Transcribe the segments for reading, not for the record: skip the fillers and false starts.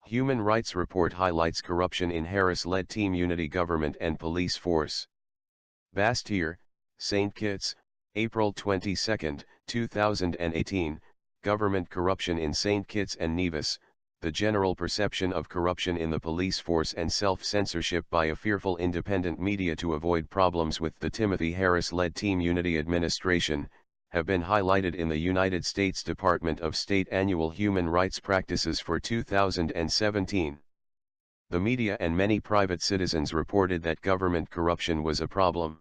Human Rights Report highlights corruption in Harris-led Team Unity government and police force. Basseterre, St. Kitts, April 22, 2018, Government corruption in St. Kitts and Nevis, the general perception of corruption in the police force and self-censorship by a fearful independent media to avoid problems with the Timothy Harris-led Team Unity administration, have been highlighted in the United States Department of State Annual Human Rights Practices for 2017. The media and many private citizens reported that government corruption was a problem.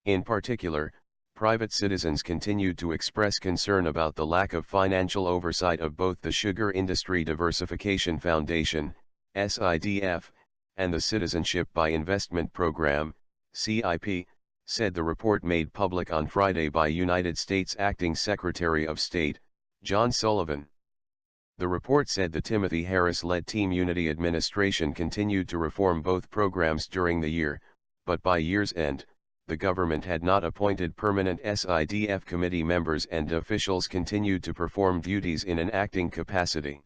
In particular, private citizens continued to express concern about the lack of financial oversight of both the Sugar Industry Diversification Foundation, SIDF, and the Citizenship by Investment Program, CIP, said the report made public on Friday by United States Acting Secretary of State, John Sullivan. The report said the Timothy Harris-led Team Unity administration continued to reform both programs during the year, but by year's end, the government had not appointed permanent SIDF committee members and officials continued to perform duties in an acting capacity.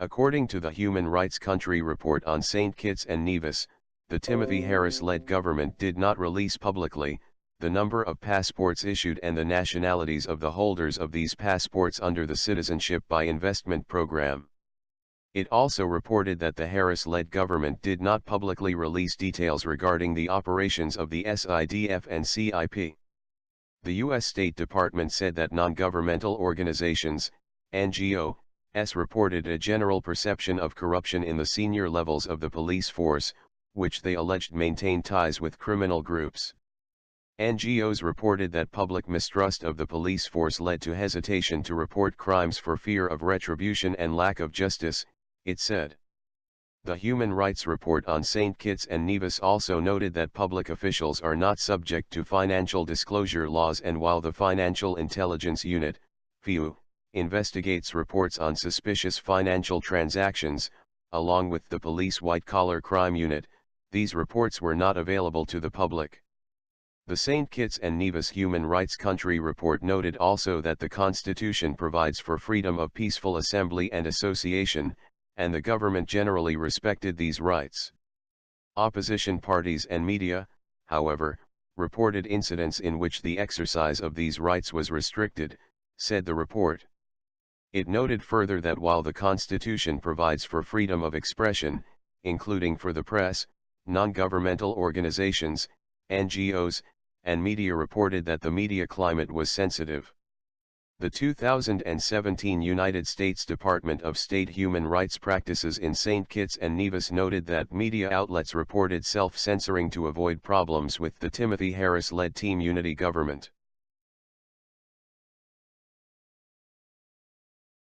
According to the Human Rights Country Report on St. Kitts and Nevis, the Timothy Harris-led government did not release publicly the number of passports issued and the nationalities of the holders of these passports under the Citizenship by Investment Program. It also reported that the Harris-led government did not publicly release details regarding the operations of the SIDF and CIP. The U.S. State Department said that non-governmental organizations, NGOs, reported a general perception of corruption in the senior levels of the police force, which they alleged maintained ties with criminal groups. NGOs reported that public mistrust of the police force led to hesitation to report crimes for fear of retribution and lack of justice, it said. The Human Rights Report on St. Kitts and Nevis also noted that public officials are not subject to financial disclosure laws, and while the Financial Intelligence Unit, FIU, investigates reports on suspicious financial transactions, along with the police white-collar crime unit, these reports were not available to the public. The St. Kitts and Nevis Human Rights Country Report noted also that the Constitution provides for freedom of peaceful assembly and association, and the government generally respected these rights. Opposition parties and media, however, reported incidents in which the exercise of these rights was restricted, said the report. It noted further that while the Constitution provides for freedom of expression, including for the press, non-governmental organizations, NGOs, and media reported that the media climate was sensitive. The 2017 United States Department of State Human Rights Practices in St. Kitts and Nevis noted that media outlets reported self-censoring to avoid problems with the Timothy Harris-led Team Unity government.